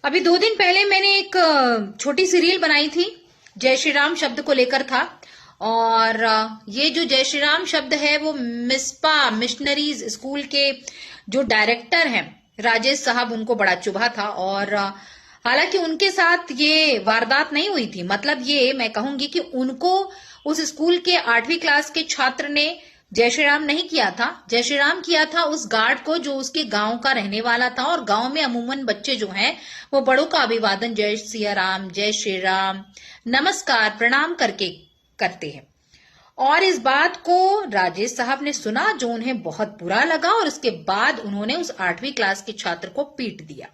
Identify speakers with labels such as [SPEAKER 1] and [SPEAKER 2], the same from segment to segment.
[SPEAKER 1] अभी 2 दिन पहले मैंने एक छोटी सी रील बनाई थी, जय श्री राम शब्द को लेकर था। और ये जो जय श्री राम शब्द है वो मिसपा मिशनरीज स्कूल के जो डायरेक्टर हैं राजेश साहब, उनको बड़ा चुभा था। और हालांकि उनके साथ ये वारदात नहीं हुई थी, मतलब ये मैं कहूंगी कि उनको उस स्कूल के 8वीं क्लास के छात्र ने जय श्री राम नहीं किया था। जय श्री राम किया था उस गार्ड को जो उसके गांव का रहने वाला था। और गांव में अमूमन बच्चे जो हैं वो बड़ों का अभिवादन जय सिया राम, जय श्री राम, नमस्कार, प्रणाम करके करते हैं। और इस बात को राजेश साहब ने सुना, जो उन्हें बहुत बुरा लगा, और उसके बाद उन्होंने उस 8वीं क्लास के छात्र को पीट दिया।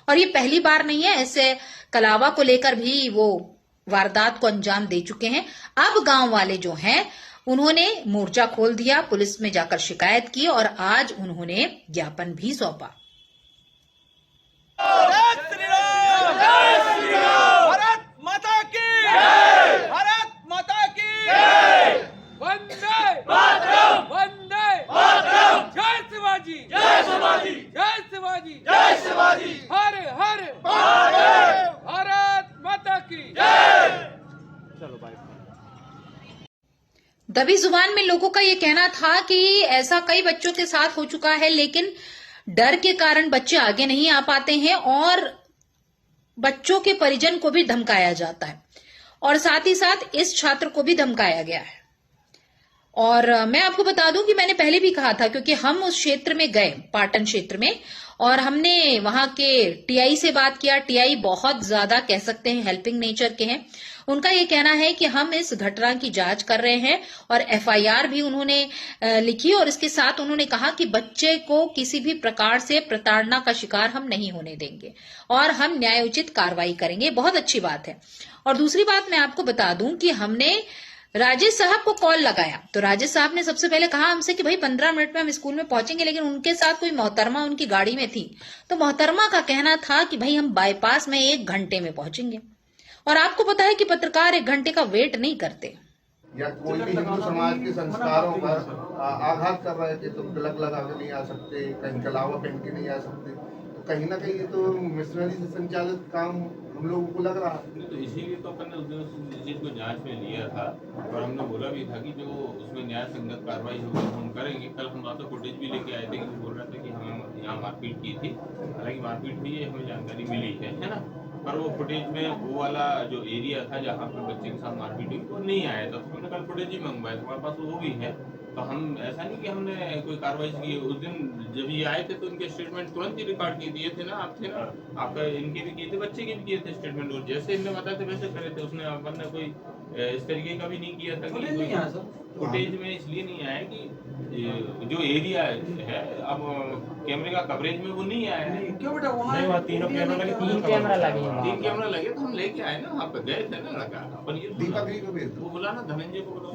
[SPEAKER 1] और ये पहली बार नहीं है, ऐसे कलावा को लेकर भी वो वारदात को अंजाम दे चुके हैं। अब गांव वाले जो हैं उन्होंने मोर्चा खोल दिया, पुलिस में जाकर शिकायत की और आज उन्होंने ज्ञापन भी सौंपा।
[SPEAKER 2] भारत माता की जय, भारत माता की जय, वंदे मातरम, वंदे मातरम, जय शिवाजी, जय शिवाजी, जय शिवाजी, जय शिवाजी, हर हर महादेव, भारत माता की जय। चलो बाय।
[SPEAKER 1] दबी जुबान में लोगों का ये कहना था कि ऐसा कई बच्चों के साथ हो चुका है, लेकिन डर के कारण बच्चे आगे नहीं आ पाते हैं और बच्चों के परिजन को भी धमकाया जाता है और साथ ही साथ इस छात्र को भी धमकाया गया है। और मैं आपको बता दूं कि मैंने पहले भी कहा था, क्योंकि हम उस क्षेत्र में गए, पाटन क्षेत्र में, और हमने वहां के टीआई से बात किया। टीआई बहुत ज्यादा कह सकते हैं हेल्पिंग नेचर के हैं। उनका ये कहना है कि हम इस घटना की जांच कर रहे हैं और एफआईआर भी उन्होंने लिखी और इसके साथ उन्होंने कहा कि बच्चे को किसी भी प्रकार से प्रताड़ना का शिकार हम नहीं होने देंगे और हम न्यायोचित कार्रवाई करेंगे। बहुत अच्छी बात है। और दूसरी बात मैं आपको बता दूं कि हमने राजेश साहब को कॉल लगाया तो राजेश साहब ने सबसे पहले कहा हमसे कि भाई 15 मिनट में हम स्कूल में पहुंचेंगे, लेकिन उनके साथ कोई मोहतरमा उनकी गाड़ी में थी, तो मोहतरमा का कहना था कि भाई हम बाईपास में 1 घंटे में पहुंचेंगे। और आपको पता है कि पत्रकार 1 घंटे का वेट नहीं करते।
[SPEAKER 3] या कोई भी हिंदू समाज के संस्कारों पर आघात कर रहे थे, तो तिलक लगा के नहीं आ सकते, कहीं कलावा पहन के नहीं आ सकते, तो कहीं ना कहीं ये तो मिशनरी से संचालित काम हम लोगों को लग रहा है।
[SPEAKER 4] तो इसीलिए तो अपन ने उस दिन उस चीज को जांच में लिया था और हमने बोला भी था कि जो उसमें न्याय संगत कार्रवाई होगी हम करेंगे। कल हम वहाँ फुटेज भी लेके आए थे कि बोल रहे थे कि हमें यहाँ मारपीट की थी, हालांकि मारपीट हुई है हमें जानकारी मिली है ना, पर वो फुटेज में वो वाला जो एरिया था जहाँ पे बच्चे के साथ मारपीट हुई वो नहीं आया था। तो हमने कल फुटेज ही मंगवाया, हमारे पास वो भी है। तो हम ऐसा नहीं कि हमने कोई कार्रवाई की। उस दिन जब ये आए थे तो उनके स्टेटमेंट तुरंत ही रिकॉर्ड किए दिए थे ना, आप थे ना, आपका इनके भी किए थे, बच्चे के भी किए थे स्टेटमेंट, और जैसे इनने बताया था वैसे करे थे। उसने अपन ने कोई इस तरीके का भी नहीं किया था कि फुटेज में इसलिए नहीं आया कि जो एरिया है अब कैमरे का कवरेज में वो नहीं आया है। क्यों बेटा वहाँ तीन कैमरा लगे तो हम लेके आए ना, वहाँ पे गए थे ना लगा अपन। ये दीपक वो बोला ना, धनंजय को बोला,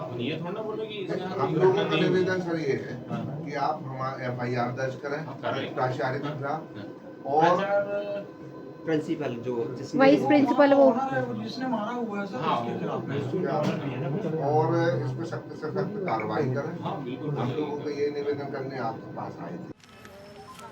[SPEAKER 4] अपन ये थोड़ा बोले कि
[SPEAKER 3] हम लोगों का निवेदन सर ये है कि आप हमारे एफआईआर दर्ज करें प्राचार्य के खिलाफ और
[SPEAKER 5] प्रिंसिपल जो
[SPEAKER 1] वाइस प्रिंसिपल वो
[SPEAKER 2] जिसने मारा हुआ है सर उसके खिलाफ
[SPEAKER 3] और इस पर सख्त से सख्त कार्रवाई करें।
[SPEAKER 4] हाँ बिल्कुल।
[SPEAKER 3] हम लोगों को ये निवेदन करने आपके पास आए थे।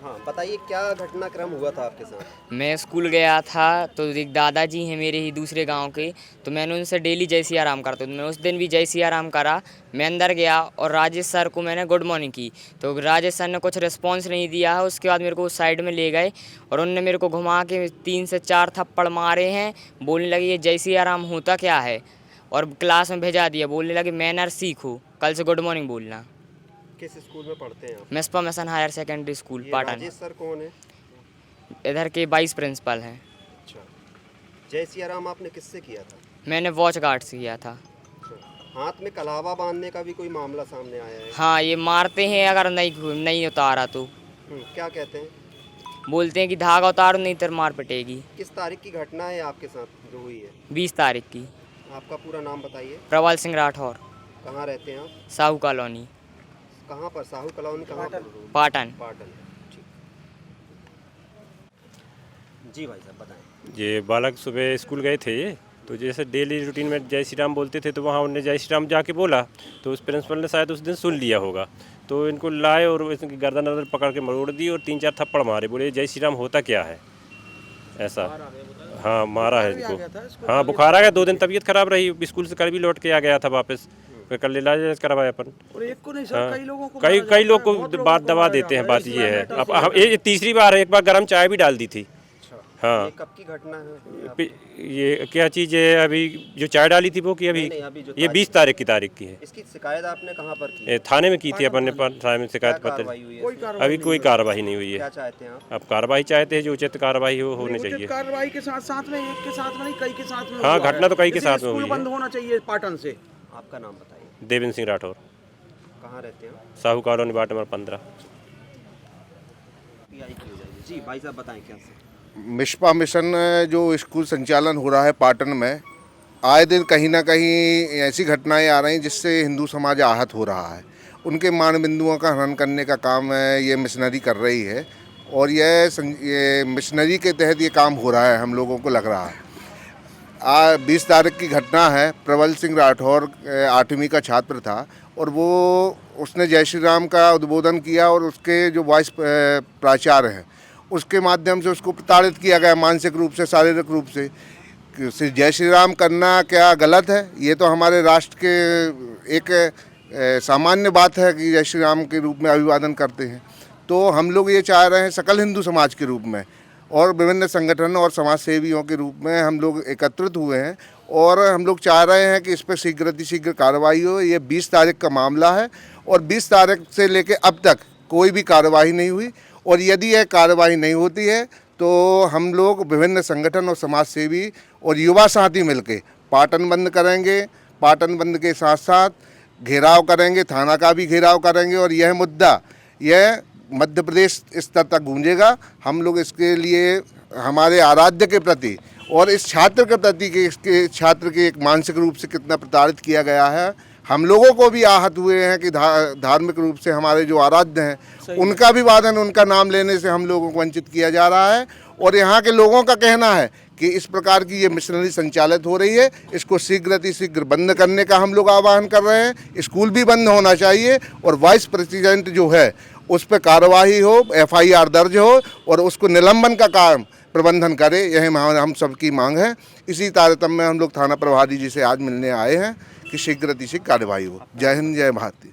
[SPEAKER 5] हाँ बताइए क्या घटनाक्रम हुआ था आपके साथ?
[SPEAKER 6] मैं स्कूल गया था तो एक दादाजी हैं मेरे ही दूसरे गांव के, तो मैंने उनसे डेली जय सिया राम करता हूँ। मैं उस दिन भी जय सिया राम करा। मैं अंदर गया और राजेश सर को मैंने गुड मॉर्निंग की, तो राजेश सर ने कुछ रिस्पांस नहीं दिया है। उसके बाद मेरे को उस साइड में ले गए और उनने मेरे को घुमा के 3 से 4 थप्पड़ मारे हैं। बोलने लगे ये जय सिया राम होता क्या है, और क्लास में भेजा दिया। बोलने लगे मैनर सीखो, कल से गुड मॉर्निंग बोलना।
[SPEAKER 5] किस स्कूल में पढ़ते हैं आप?
[SPEAKER 6] मिसपा mission higher secondary school Patan.
[SPEAKER 5] Rajesh sir कौन है?
[SPEAKER 6] इधर के वाइस प्रिंसिपल हैं।
[SPEAKER 5] अच्छा, जय सिया राम आपने किससे किया था?
[SPEAKER 6] मैंने वॉच गार्ड से किया था।
[SPEAKER 5] अच्छा, हाथ में कलावा बांधने का भी कोई मामला सामने आया है?
[SPEAKER 6] हाँ, ये मारते हैं अगर नहीं उतारा तो।
[SPEAKER 5] क्या कहते हैं?
[SPEAKER 6] बोलते हैं कि धागा उतारो नहीं तो मार पिटेगी।
[SPEAKER 5] किस तारीख की घटना है आपके साथ जो हुई है?
[SPEAKER 6] 20 तारीख की।
[SPEAKER 5] आपका पूरा नाम बताइए।
[SPEAKER 6] प्रवाल सिंह राठौर।
[SPEAKER 5] कहाँ रहते हैं आप?
[SPEAKER 6] साहू कॉलोनी।
[SPEAKER 5] कहाँ पर? साहू कॉलोनी कहाँ पर?
[SPEAKER 6] पाटन।
[SPEAKER 5] पाटन। ठीक। जी भाई साहब बताएं।
[SPEAKER 7] ये बालक सुबह स्कूल गए थे ये, तो जैसे डेली रूटीन में जय श्री राम बोलते थे, तो वहाँ उन्होंने जय श्री राम जाके बोला, तो उस प्रिंसिपल ने शायद उस दिन सुन लिया होगा, तो इनको लाए और इसकी गर्दन वर्दन पकड़ के मरोड़ दी और 3-4 थप्पड़ मारे। बोले जय श्री राम होता क्या है ऐसा। हाँ, मारा है इनको। हाँ, बुखार आ गया, 2 दिन तबीयत खराब रही, स्कूल से कल भी लौट के आ गया था वापस, फिर कल इलाज करवाया अपन।
[SPEAKER 2] और एक को नहीं सर,
[SPEAKER 7] हाँ,
[SPEAKER 2] कई लोगों को
[SPEAKER 7] कई लोग को बात दबा देते हैं। बात ये है, अब ये तीसरी बार है, एक बार गर्म चाय भी डाल दी थी। हाँ,
[SPEAKER 5] ये कब की घटना है?
[SPEAKER 7] ये क्या चीज़ है? अभी जो चाय डाली थी वो की अभी
[SPEAKER 5] अभी जो
[SPEAKER 7] ये 20 तारीख की है।
[SPEAKER 5] इसकी शिकायत आपने कहाँ पर की?
[SPEAKER 7] थाने में की थी अपन ने, थाने में शिकायत पत्र।
[SPEAKER 5] कार्रवाई हुई है?
[SPEAKER 7] अभी कोई कार्रवाई नहीं हुई है।
[SPEAKER 5] क्या चाहते हैं आप?
[SPEAKER 7] अब कार्रवाई चाहते हैं, जो उचित कार्रवाई होनी चाहिए।
[SPEAKER 2] कार्रवाई के साथ साथ में, एक के साथ में नहीं, कई के साथ में
[SPEAKER 7] हाँ,
[SPEAKER 2] हुआ है।
[SPEAKER 7] घटना तो कई के
[SPEAKER 2] जैसे
[SPEAKER 7] साथ में
[SPEAKER 2] स्कूल
[SPEAKER 7] हुई है।
[SPEAKER 2] बंद होना चाहिए पाटन से।
[SPEAKER 5] आपका नाम बताइए।
[SPEAKER 7] देवेंद्र सिंह राठौर,
[SPEAKER 5] कहाँ रहते हैं?
[SPEAKER 7] Sahu colony, ward number 15।
[SPEAKER 5] जी भाई साहब बताएं क्या से?
[SPEAKER 3] मिशपा मिशन जो स्कूल संचालन हो रहा है पाटन में, आए दिन कहीं ना कहीं ऐसी घटनाएं आ रही हैं जिससे हिंदू समाज आहत हो रहा है। उनके मान बिंदुओं का हनन करने का काम ये मिशनरी कर रही है, और ये मिशनरी के तहत ये काम हो रहा है, हम लोगों को लग रहा है। 20 तारीख की घटना है। प्रबल सिंह राठौर 8वीं का छात्र था, और उसने जय श्री राम का उद्बोधन किया, और उसके जो वाइस प्राचार्य हैं उसके माध्यम से उसको प्रताड़ित किया गया मानसिक रूप से, शारीरिक रूप से। जय श्री राम करना क्या गलत है? ये तो हमारे राष्ट्र के एक सामान्य बात है कि जय श्री राम के रूप में अभिवादन करते हैं। तो हम लोग ये चाह रहे हैं, सकल हिंदू समाज के रूप में और विभिन्न संगठन और समाज सेवियों के रूप में हम लोग एकत्रित हुए हैं, और हम लोग चाह रहे हैं कि इस पर शीघ्र कार्रवाई हो। ये 20 तारीख का मामला है, और 20 तारीख से लेकर अब तक कोई भी कार्रवाई नहीं हुई, और यदि यह कार्रवाई नहीं होती है तो हम लोग विभिन्न संगठन और समाज सेवी और युवा साथी मिलके पाटन बंद करेंगे। पाटन बंद के साथ साथ घेराव करेंगे, थाना का भी घेराव करेंगे, और यह मुद्दा यह मध्य प्रदेश स्तर तक गूंजेगा। हम लोग इसके लिए हमारे आराध्य के प्रति और इस छात्र के प्रति कि इसके छात्र के एक मानसिक रूप से कितना प्रताड़ित किया गया है, हम लोगों को भी आहत हुए हैं कि धार्मिक रूप से हमारे जो आराध्य हैं उनका अभिवादन, उनका नाम लेने से हम लोगों को वंचित किया जा रहा है। और यहाँ के लोगों का कहना है कि इस प्रकार की ये मिशनरी संचालित हो रही है, इसको शीघ्र बंद करने का हम लोग आह्वान कर रहे हैं। स्कूल भी बंद होना चाहिए, और वाइस प्रेसिडेंट जो है उस पर कार्रवाई हो, FIR दर्ज हो, और उसको निलंबन का काम प्रबंधन करे। यह हम सबकी मांग है। इसी तारतम्य में हम लोग थाना प्रभारी जी से आज मिलने आए हैं कि शीघ्र कार्रवाई हो। जय हिंद, जय भारत।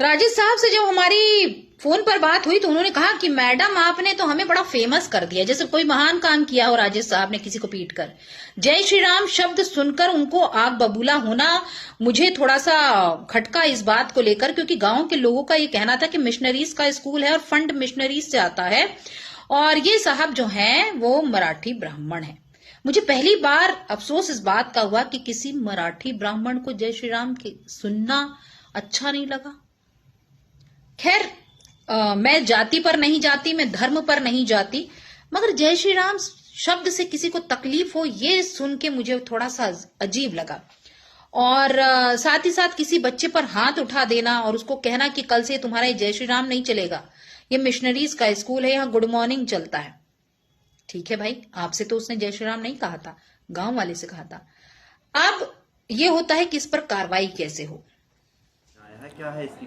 [SPEAKER 1] राजेश साहब से जब हमारी फोन पर बात हुई तो उन्होंने कहा कि मैडम आपने तो हमें बड़ा फेमस कर दिया, जैसे कोई महान काम किया हो राजेश साहब ने किसी को पीट कर। जय श्री राम शब्द सुनकर उनको आग बबूला होना मुझे थोड़ा सा खटका इस बात को लेकर, क्योंकि गांव के लोगों का ये कहना था कि मिशनरीज का स्कूल है और फंड मिशनरीज से आता है, और ये साहब जो हैं वो मराठी ब्राह्मण है। मुझे पहली बार अफसोस इस बात का हुआ कि किसी मराठी ब्राह्मण को जय श्री राम के सुनना अच्छा नहीं लगा। खैर, मैं जाति पर नहीं जाती, मैं धर्म पर नहीं जाती, मगर जय श्री राम शब्द से किसी को तकलीफ हो ये सुन के मुझे थोड़ा सा अजीब लगा। और साथ ही साथ किसी बच्चे पर हाथ उठा देना और उसको कहना कि कल से तुम्हारा जय श्री राम नहीं चलेगा, ये मिशनरीज का स्कूल है, यहाँ गुड मॉर्निंग चलता है। ठीक है भाई, आपसे तो उसने जय श्री राम नहीं कहा था, गांव वाले से कहा था। अब ये होता है कि इस पर कार्रवाई कैसे हो।
[SPEAKER 5] क्या है इसकी?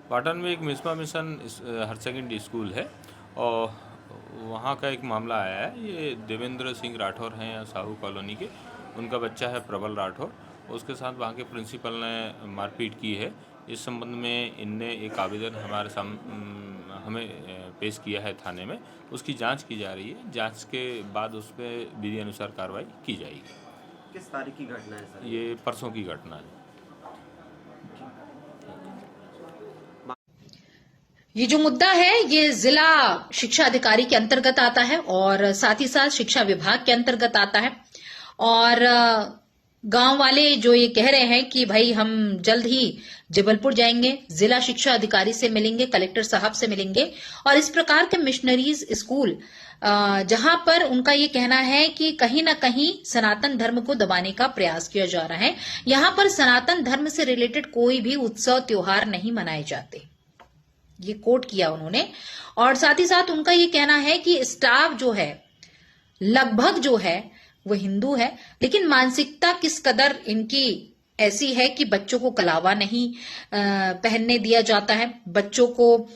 [SPEAKER 4] पाटन में एक मिशपा मिशन हायर सेकेंडरी स्कूल है, और वहाँ का एक मामला आया है। ये देवेंद्र सिंह राठौर हैं या साहू कॉलोनी के, उनका बच्चा है प्रबल राठौर, उसके साथ वहाँ के प्रिंसिपल ने मारपीट की है। इस संबंध में इनने एक आवेदन हमें पेश किया है थाने में, उसकी जांच की जा रही है। जांच के बाद उस पर विधि अनुसार कार्रवाई की जाएगी।
[SPEAKER 5] किस तारीख की घटना है सर?
[SPEAKER 4] ये परसों की घटना है।
[SPEAKER 1] ये जो मुद्दा है ये जिला शिक्षा अधिकारी के अंतर्गत आता है, और साथ ही साथ शिक्षा विभाग के अंतर्गत आता है। और गांव वाले जो ये कह रहे हैं कि भाई हम जल्द ही जबलपुर जाएंगे, जिला शिक्षा अधिकारी से मिलेंगे, कलेक्टर साहब से मिलेंगे, और इस प्रकार के मिशनरीज स्कूल जहां पर उनका ये कहना है कि कहीं ना कहीं सनातन धर्म को दबाने का प्रयास किया जा रहा है। यहां पर सनातन धर्म से रिलेटेड कोई भी उत्सव त्योहार नहीं मनाए जाते, ये कोट किया उन्होंने। और साथ ही साथ उनका ये कहना है कि स्टाफ जो है लगभग जो है वो हिंदू है, लेकिन मानसिकता किस कदर इनकी ऐसी है कि बच्चों को कलावा नहीं पहनने दिया जाता है, बच्चों को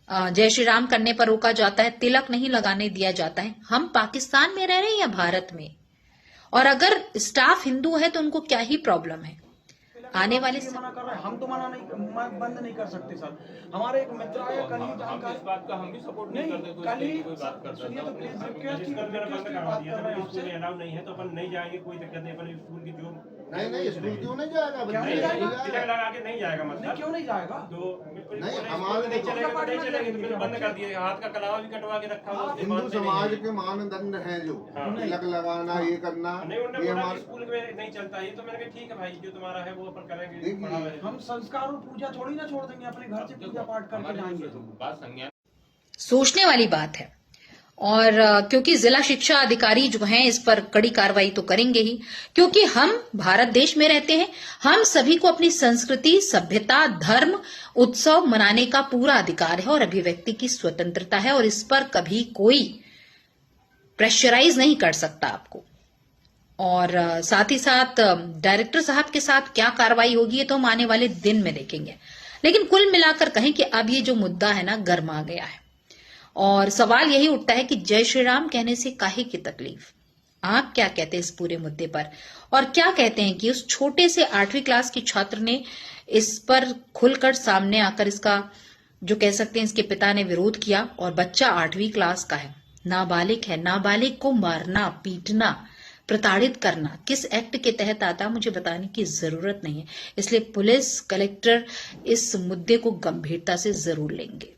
[SPEAKER 1] जय श्री राम करने पर रोका जाता है, तिलक नहीं लगाने दिया जाता है। हम पाकिस्तान में रह रहे हैं या भारत में? और अगर स्टाफ हिंदू है तो उनको क्या ही प्रॉब्लम है? आने वाले
[SPEAKER 8] मना कर रहे हैं, हम तो बंद नहीं कर सकते सर। हमारे एक मित्र आया कल ही जानकारी,
[SPEAKER 4] इस बात का हम भी सपोर्ट नहीं करते।
[SPEAKER 8] कल ही
[SPEAKER 4] कोई बात करता
[SPEAKER 8] सुनिए तो प्लीज रिक्वेस्ट
[SPEAKER 7] स्कूल में अलाउ नहीं है तो अपन नहीं जाएंगे, कोई दिक्कत नहीं। अपन स्कूल की जो
[SPEAKER 3] नहीं स्कूल क्यों नहीं जाएगा?
[SPEAKER 8] क्यों नहीं जाएगा?
[SPEAKER 7] तिलक लगा के नहीं जाएगा, मतलब
[SPEAKER 8] क्यों नहीं जाएगा?
[SPEAKER 7] तो
[SPEAKER 3] नहीं, हमारे
[SPEAKER 7] नहीं चलेगा तो नहीं चलेगा, तो मैंने बंद कर दिया। हाथ का कलावा भी कटवा के रखा हुआ।
[SPEAKER 3] हिंदू समाज के मानदंड हैं जो तिलक लगाना, ये करना,
[SPEAKER 7] नहीं, उन्होंने
[SPEAKER 3] ये
[SPEAKER 7] बोला
[SPEAKER 3] हमारे
[SPEAKER 7] कि स्कूल में नहीं चलता ये, तो मैंने कहा ठीक है भाई, जो तुम्हारा है वो अपन करेंगे।
[SPEAKER 3] देखिए,
[SPEAKER 8] हम संस्कार और पूजा थोड़ी ना छोड़ देंगे, अपने घर से पूजा पाठ करके जाएंगे।
[SPEAKER 4] बात संज्ञान
[SPEAKER 1] सोचने वाली बात है। और क्योंकि जिला शिक्षा अधिकारी जो हैं इस पर कड़ी कार्रवाई तो करेंगे ही, क्योंकि हम भारत देश में रहते हैं, हम सभी को अपनी संस्कृति, सभ्यता, धर्म, उत्सव मनाने का पूरा अधिकार है और अभिव्यक्ति की स्वतंत्रता है, और इस पर कभी कोई प्रेशराइज नहीं कर सकता आपको। और साथ ही साथ डायरेक्टर साहब के साथ क्या कार्रवाई होगी ये तो हम आने वाले दिन में देखेंगे। लेकिन कुल मिलाकर कहें कि अब ये जो मुद्दा है ना, गर्मा गया है और सवाल यही उठता है कि जय श्री राम कहने से काहे की तकलीफ? आप क्या कहते हैं इस पूरे मुद्दे पर? और क्या कहते हैं कि उस छोटे से 8वीं क्लास के छात्र ने इस पर खुलकर सामने आकर इसका जो कह सकते हैं इसके पिता ने विरोध किया, और बच्चा 8वीं क्लास का है, नाबालिग है। नाबालिग को मारना, पीटना, प्रताड़ित करना किस एक्ट के तहत आता मुझे बताने की जरूरत नहीं है। इसलिए पुलिस, कलेक्टर इस मुद्दे को गंभीरता से जरूर लेंगे।